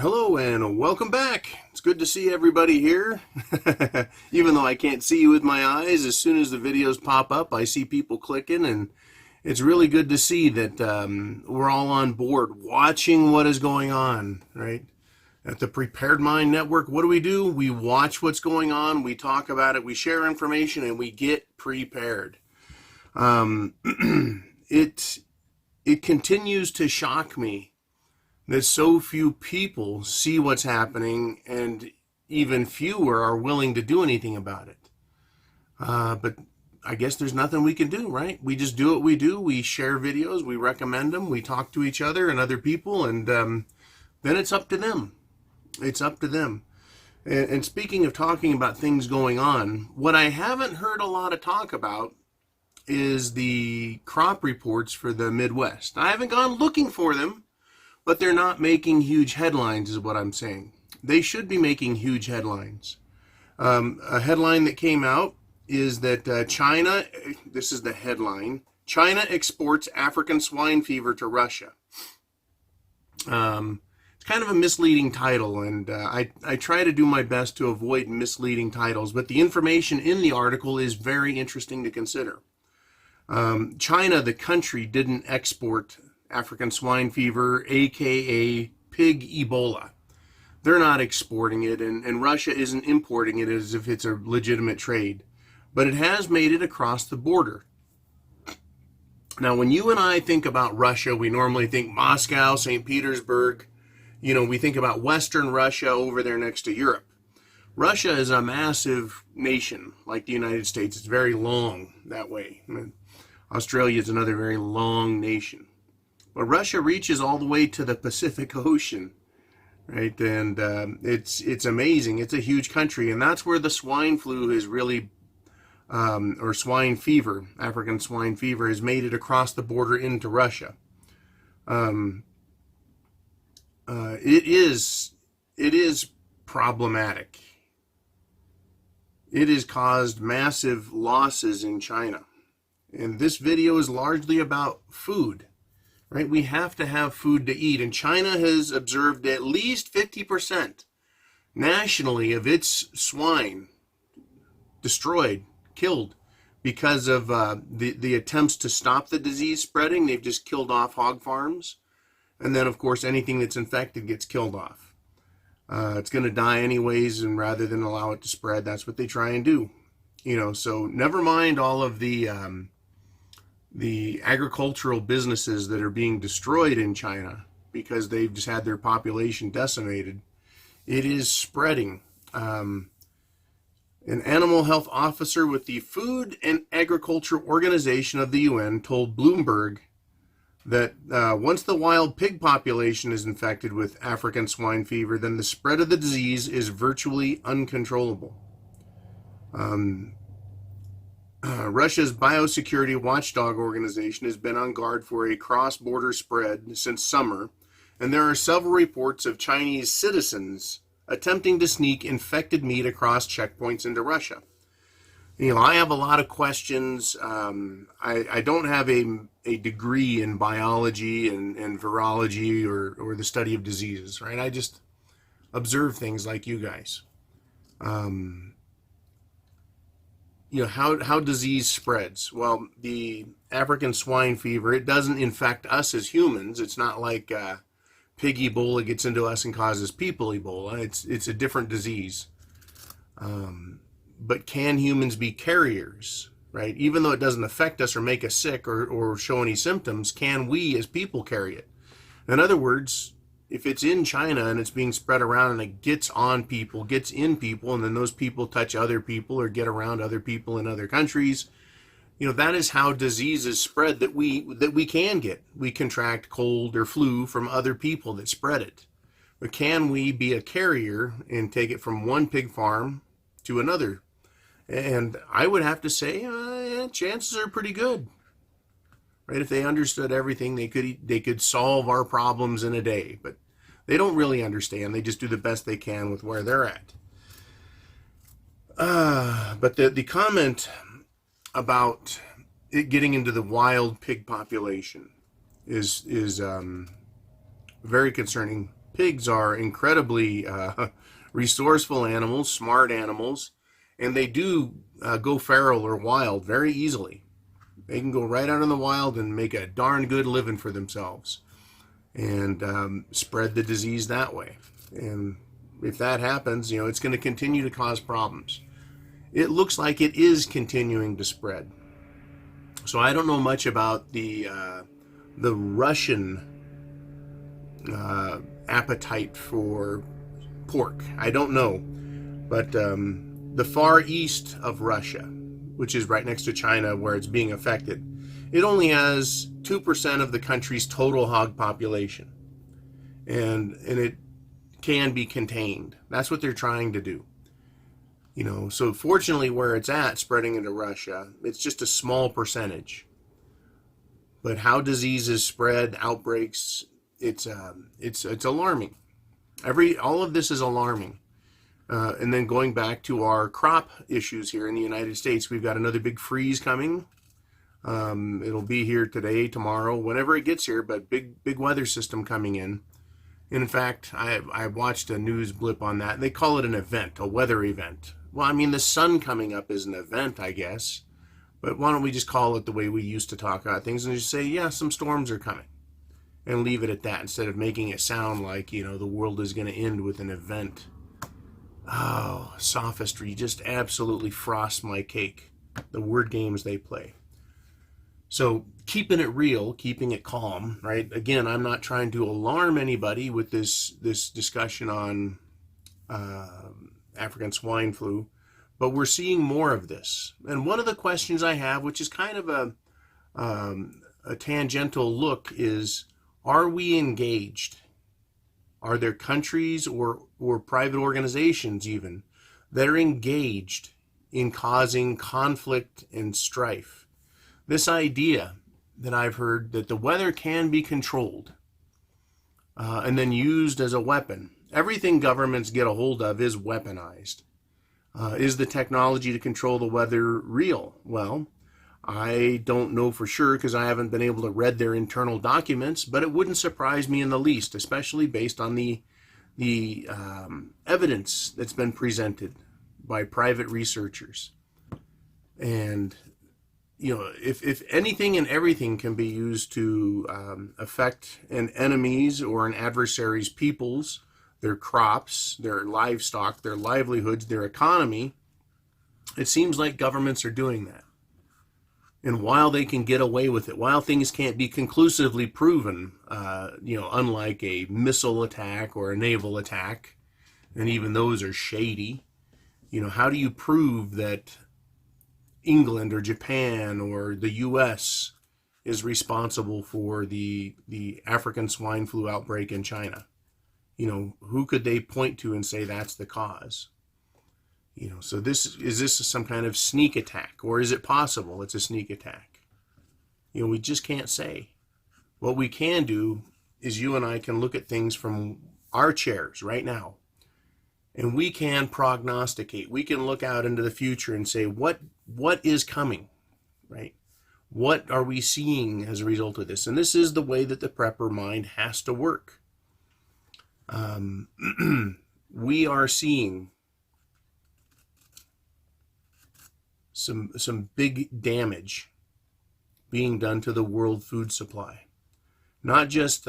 Hello and welcome back. It's good to see everybody here. Even though I can't see you with my eyes, as soon as the videos pop up, I see people clicking, and it's really good to see that we're all on board watching what is going on, right? At the Prepared Mind Network, what do? We watch what's going on, we talk about it, we share information, and we get prepared. It continues to shock me that so few people see what's happening, and even fewer are willing to do anything about it. But I guess there's nothing we can do, right? We just do what we do. We share videos, we recommend them, we talk to each other and other people, and then it's up to them. It's up to them. And speaking of talking about things going on, what I haven't heard a lot of talk about is the crop reports for the Midwest. I haven't gone looking for them, but they're not making huge headlines is what I'm saying. They should be making huge headlines. A headline that came out is that China, this is the headline, China exports African swine fever to Russia. It's kind of a misleading title, and I try to do my best to avoid misleading titles, but the information in the article is very interesting to consider. China, the country, didn't export African swine fever, aka pig Ebola. They're not exporting it, and Russia isn't importing it as if it's a legitimate trade. But it has made it across the border. Now, when you and I think about Russia, we normally think Moscow, St. Petersburg. You know, we think about Western Russia over there next to Europe. Russia is a massive nation, like the United States. It's very long that way. Australia is another very long nation. But Russia reaches all the way to the Pacific Ocean, right? And it's amazing. It's a huge country, and that's where the swine flu is really, or swine fever, African swine fever, has made it across the border into Russia. It is problematic. It has caused massive losses in China, and this video is largely about food. Right? We have to have food to eat, and China has observed at least 50% nationally of its swine destroyed, killed, because of the attempts to stop the disease spreading. They've just killed off hog farms, and then of course anything that's infected gets killed off. It's going to die anyways, and rather than allow it to spread, that's what they try and do. You know, so never mind all of the agricultural businesses that are being destroyed in China because they've just had their population decimated. It is spreading. An animal health officer with the Food and Agriculture Organization of the UN told Bloomberg that once the wild pig population is infected with African swine fever, then the spread of the disease is virtually uncontrollable. Russia's biosecurity watchdog organization has been on guard for a cross-border spread since summer, and there are several reports of Chinese citizens attempting to sneak infected meat across checkpoints into Russia. You know, I have a lot of questions. I don't have a degree in biology and virology or the study of diseases, right? I just observe things like you guys. You know, how disease spreads. Well, the African swine fever, it doesn't infect us as humans. It's not like pig Ebola gets into us and causes people Ebola. It's a different disease. But can humans be carriers, right? Even though it doesn't affect us or make us sick or show any symptoms, can we as people carry it? In other words, if it's in China and it's being spread around and it gets on people, gets in people, and then those people touch other people or get around other people in other countries, you know, that is how diseases spread that we can get. We contract cold or flu from other people that spread it. But can we be a carrier and take it from one pig farm to another? And I would have to say, yeah, chances are pretty good. Right? If they understood everything, they could solve our problems in a day. But they don't really understand. They just do the best they can with where they're at. But the comment about it getting into the wild pig population is very concerning Pigs are incredibly resourceful animals, smart animals, and they do go feral or wild very easily. They can go right out in the wild and make a darn good living for themselves and spread the disease that way. And if that happens, it's going to continue to cause problems. It looks like it is continuing to spread. So I don't know much about the Russian appetite for pork. I don't know. But the far east of Russia, which is right next to China where it's being affected, it only has 2% of the country's total hog population. And it can be contained. That's what they're trying to do. So fortunately where it's at, spreading into Russia, it's just a small percentage. But how diseases spread, outbreaks, it's alarming. All of this is alarming. And then going back to our crop issues here in the United States, we've got another big freeze coming. It'll be here today, tomorrow, whenever it gets here, but big weather system coming in. In fact, I watched a news blip on that. They call it an event, a weather event. Well, I mean, the sun coming up is an event, I guess. But why don't we just call it the way we used to talk about things and just say, yeah, some storms are coming. And leave it at that instead of making it sound like, the world is going to end with an event. Oh, sophistry just absolutely frosts my cake. The word games they play. So keeping it real, keeping it calm, right? Again, I'm not trying to alarm anybody with this discussion on African swine flu, but we're seeing more of this. And one of the questions I have, which is kind of a tangential look, is, are we engaged? Are there countries or private organizations even that are engaged in causing conflict and strife? This idea that I've heard that the weather can be controlled and then used as a weapon. Everything governments get a hold of is weaponized. Is the technology to control the weather real? Well, I don't know for sure because I haven't been able to read their internal documents, but it wouldn't surprise me in the least, especially based on the evidence that's been presented by private researchers. And if anything and everything can be used to affect an enemy's or an adversary's peoples, their crops, their livestock, their livelihoods, their economy, it seems like governments are doing that. And while they can get away with it, while things can't be conclusively proven, unlike a missile attack or a naval attack, and even those are shady, how do you prove that England or Japan or the U.S. is responsible for the African swine flu outbreak in China? Who could they point to and say that's the cause? So is this some kind of sneak attack, or is it possible it's a sneak attack? We just can't say. What we can do is you and I can look at things from our chairs right now, and we can prognosticate. We can look out into the future and say, what is coming, right? What are we seeing as a result of this? And this is the way that the prepper mind has to work. We are seeing some big damage being done to the world food supply. Not just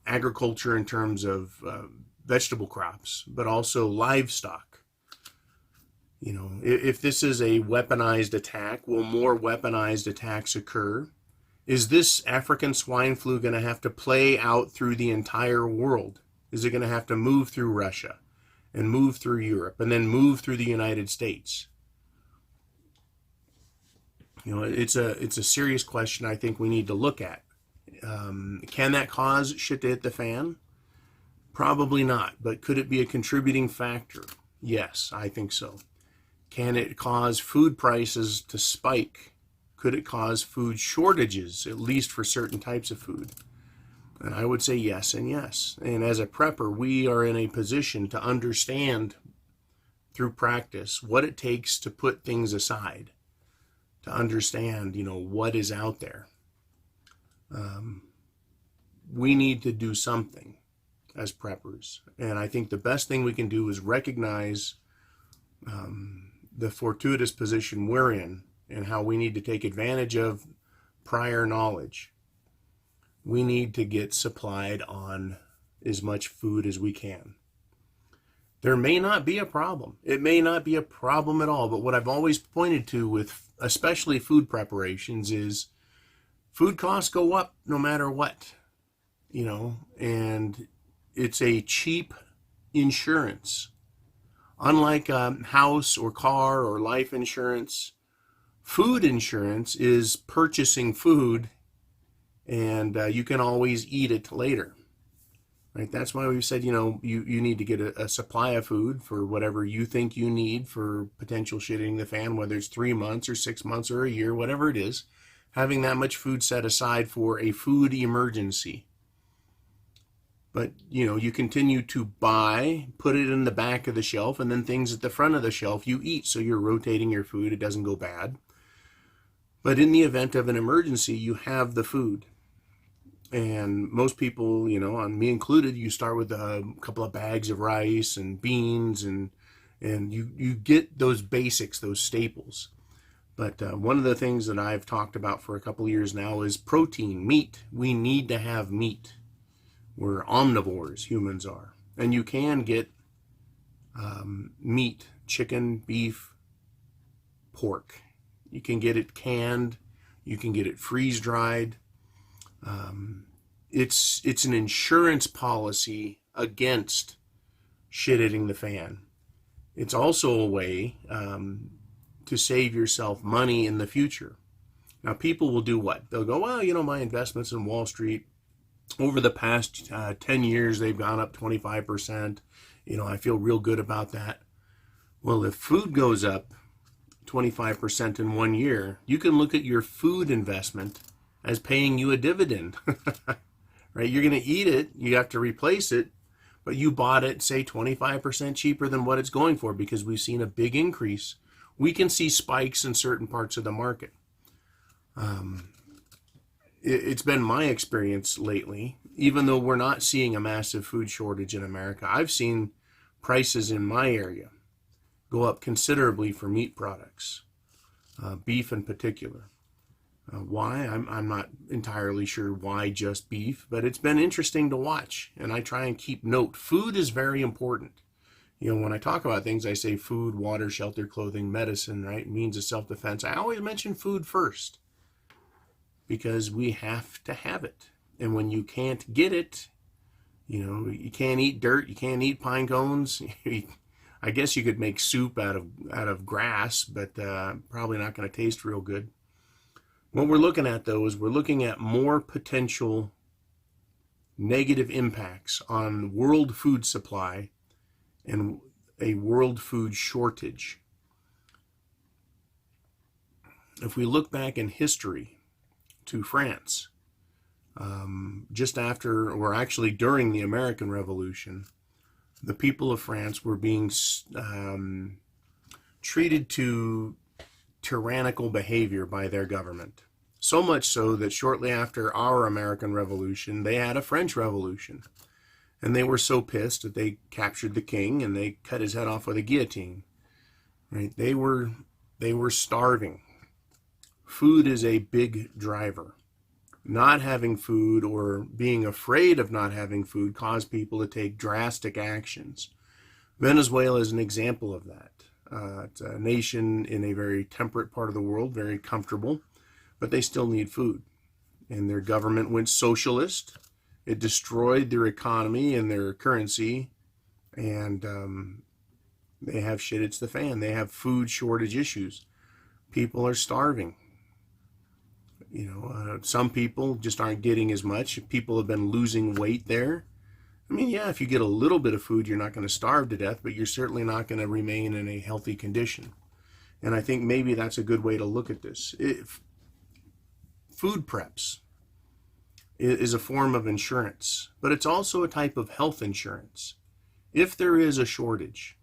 agriculture in terms of vegetable crops, but also livestock. If this is a weaponized attack, will more weaponized attacks occur? Is this African swine flu going to have to play out through the entire world? Is it going to have to move through Russia and move through Europe and then move through the United States? It's a serious question I think we need to look at. Can that cause shit to hit the fan? Probably not, but could it be a contributing factor? Yes, I think so. Can it cause food prices to spike? Could it cause food shortages, at least for certain types of food? And I would say yes and yes. And as a prepper, we are in a position to understand through practice what it takes to put things aside, to understand, what is out there. we need to do something as preppers. And I think the best thing we can do is recognize the fortuitous position we're in and how we need to take advantage of prior knowledge. We need to get supplied on as much food as we can. There may not be a problem. It may not be a problem at all, but what I've always pointed to with especially food preparations is food costs go up no matter what, and it's a cheap insurance. Unlike house or car or life insurance, food insurance is purchasing food and you can always eat it later. Right? That's why we've said, you need to get a supply of food for whatever you think you need for potential shitting the fan, whether it's 3 months or 6 months or a year, whatever it is, having that much food set aside for a food emergency. But, you continue to buy, put it in the back of the shelf, and then things at the front of the shelf you eat. So you're rotating your food. It doesn't go bad. But in the event of an emergency, you have the food. And most people, on me included, you start with a couple of bags of rice and beans, and you get those basics, those staples. But one of the things that I've talked about for a couple of years now is protein, meat. We need to have meat. We're omnivores, humans are. And you can get meat, chicken, beef, pork. You can get it canned. You can get it freeze-dried. It's an insurance policy against shit hitting the fan. It's also a way to save yourself money in the future. Now, people will do what? They'll go, well, my investments in Wall Street, over the past 10 years, they've gone up 25%. I feel real good about that. Well, if food goes up 25% in 1 year, you can look at your food investment as paying you a dividend, right? You're going to eat it, you have to replace it, but you bought it, say, 25% cheaper than what it's going for because we've seen a big increase. We can see spikes in certain parts of the market. It's been my experience lately, even though we're not seeing a massive food shortage in America, I've seen prices in my area go up considerably for meat products, beef in particular. Why? I'm not entirely sure why just beef, but it's been interesting to watch, and I try and keep note. Food is very important. When I talk about things, I say food, water, shelter, clothing, medicine, right? Means of self-defense. I always mention food first because we have to have it. And when you can't get it, you can't eat dirt, you can't eat pine cones. I guess you could make soup out of grass, but probably not going to taste real good. What we're looking at, though, is we're looking at more potential negative impacts on world food supply and a world food shortage. If we look back in history to France, just after, or actually during the American Revolution, the people of France were being treated to tyrannical behavior by their government. So much so that shortly after our American Revolution, they had a French Revolution. And they were so pissed that they captured the king and they cut his head off with a guillotine. Right? They were starving. Food is a big driver. Not having food or being afraid of not having food caused people to take drastic actions. Venezuela is an example of that. It's a nation in a very temperate part of the world, very comfortable, but they still need food. And their government went socialist. It destroyed their economy and their currency, and they have shit hits the fan. They have food shortage issues. People are starving. Some people just aren't getting as much. People have been losing weight there. I mean, yeah, if you get a little bit of food, you're not going to starve to death, but you're certainly not going to remain in a healthy condition. And I think maybe that's a good way to look at this. Food preps is a form of insurance, but it's also a type of health insurance. If there is a shortage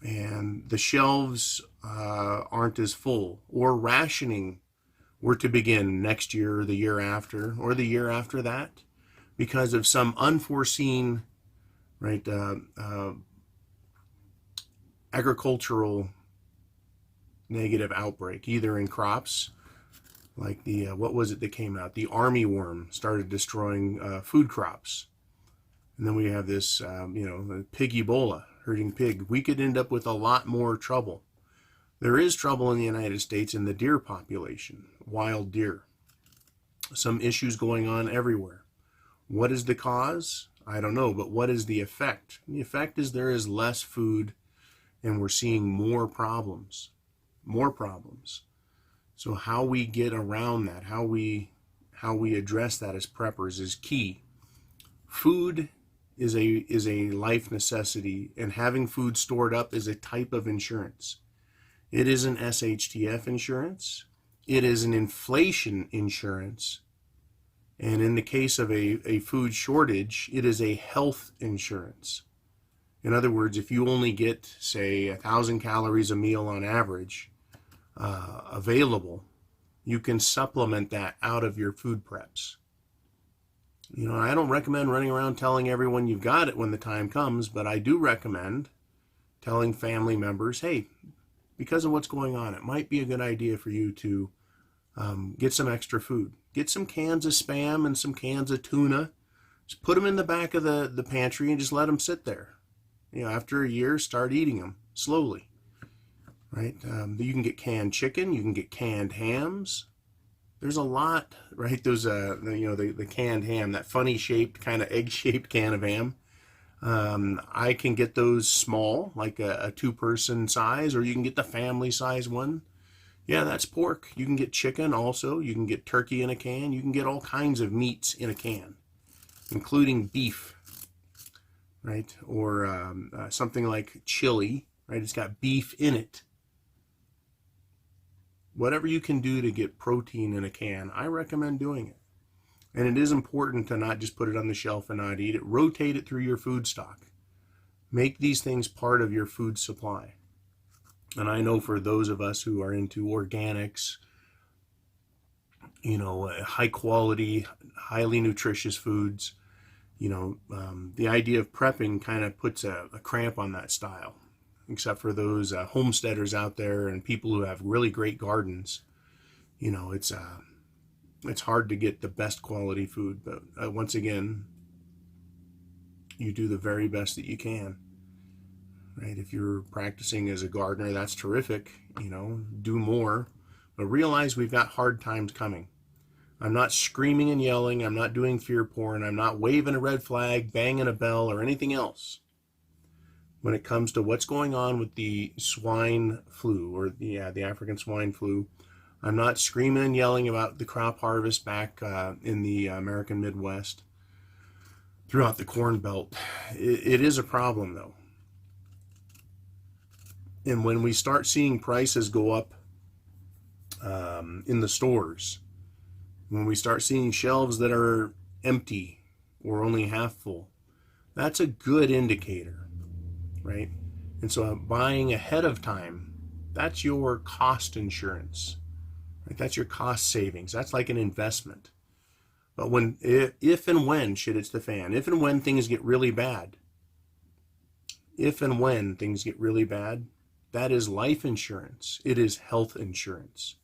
and the shelves aren't as full, or rationing were to begin next year or the year after or the year after that because of some unforeseen, right, agricultural negative outbreak, either in crops, like the, what was it that came out? The armyworm started destroying food crops. And then we have this, the pig Ebola, herding pig. We could end up with a lot more trouble. There is trouble in the United States in the deer population, wild deer. Some issues going on everywhere. What is the cause? I don't know, but what is the effect? The effect is there is less food and we're seeing more problems. More problems. So how we get around that, how we address that as preppers is key. Food is a life necessity, and having food stored up is a type of insurance. It is an SHTF insurance. It is an inflation insurance. And in the case of a food shortage, it is a health insurance. In other words, if you only get, say, 1,000 calories a meal on average available, you can supplement that out of your food preps. I don't recommend running around telling everyone you've got it when the time comes, but I do recommend telling family members, hey, because of what's going on, it might be a good idea for you to get some extra food. Get some cans of Spam and some cans of tuna. Just put them in the back of the pantry and just let them sit there. After a year, start eating them slowly. Right? You can get canned chicken. You can get canned hams. There's a lot, right? Those, the canned ham, that funny shaped, kind of egg-shaped can of ham. I can get those small, like a two-person size, or you can get the family size one. Yeah, that's pork. You can get chicken also. You can get turkey in a can. You can get all kinds of meats in a can, including beef, right? Or something like chili, right? It's got beef in it. Whatever you can do to get protein in a can, I recommend doing it. And it is important to not just put it on the shelf and not eat it. Rotate it through your food stock. Make these things part of your food supply. And I know for those of us who are into organics, high quality, highly nutritious foods, the idea of prepping kind of puts a cramp on that style. Except for those homesteaders out there and people who have really great gardens. It's hard to get the best quality food, but once again, you do the very best that you can. Right? If you're practicing as a gardener, that's terrific. Do more, but realize we've got hard times coming. I'm not screaming and yelling. I'm not doing fear porn. I'm not waving a red flag, banging a bell, or anything else. When it comes to what's going on with the swine flu, or the African swine flu, I'm not screaming and yelling about the crop harvest back in the American Midwest throughout the Corn Belt. It is a problem, though. And when we start seeing prices go up in the stores, when we start seeing shelves that are empty or only half full, that's a good indicator. Right? And so buying ahead of time, that's your cost insurance. Right? That's your cost savings. That's like an investment. But if and when shit hits the fan, if and when things get really bad, that is life insurance. It is health insurance.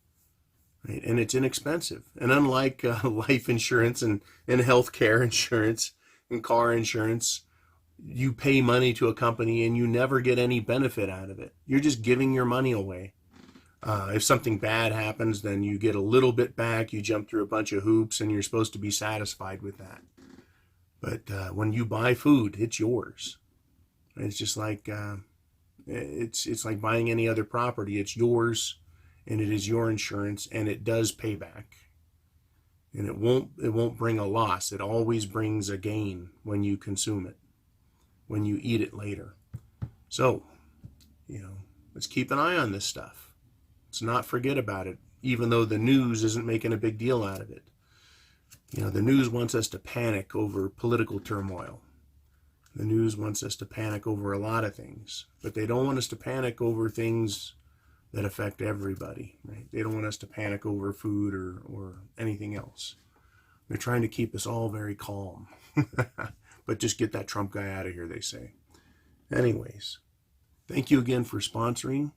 Right? And it's inexpensive. And unlike life insurance and health care insurance and car insurance, you pay money to a company and you never get any benefit out of it. You're just giving your money away. If something bad happens, then you get a little bit back. You jump through a bunch of hoops and you're supposed to be satisfied with that. But when you buy food, it's yours. It's just like it's like buying any other property. It's yours, and it is your insurance, and it does pay back. And it won't bring a loss. It always brings a gain when you consume it, when you eat it later. So, let's keep an eye on this stuff. Let's not forget about it, even though the news isn't making a big deal out of it. The news wants us to panic over political turmoil. The news wants us to panic over a lot of things, but they don't want us to panic over things that affect everybody, right? They don't want us to panic over food or anything else. They're trying to keep us all very calm. But just get that Trump guy out of here, they say. Anyways, thank you again for sponsoring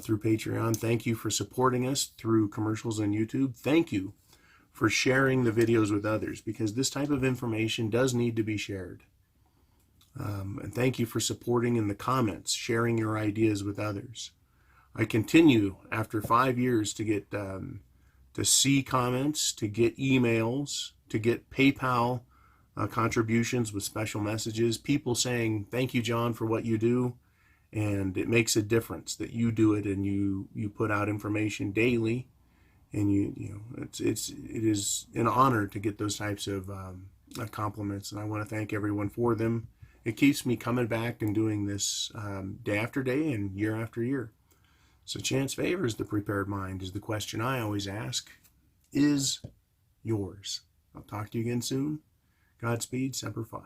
through Patreon. Thank you for supporting us through commercials on YouTube. Thank you for sharing the videos with others, because this type of information does need to be shared. And thank you for supporting in the comments, sharing your ideas with others. I continue after 5 years to get to see comments, to get emails, to get PayPal contributions with special messages, people saying, thank you, John, for what you do. And it makes a difference that you do it and you put out information daily. And it is an honor to get those types of compliments. And I want to thank everyone for them. It keeps me coming back and doing this day after day and year after year. So chance favors the prepared mind is the question I always ask. Is yours? I'll talk to you again soon. Godspeed, Semper Fi.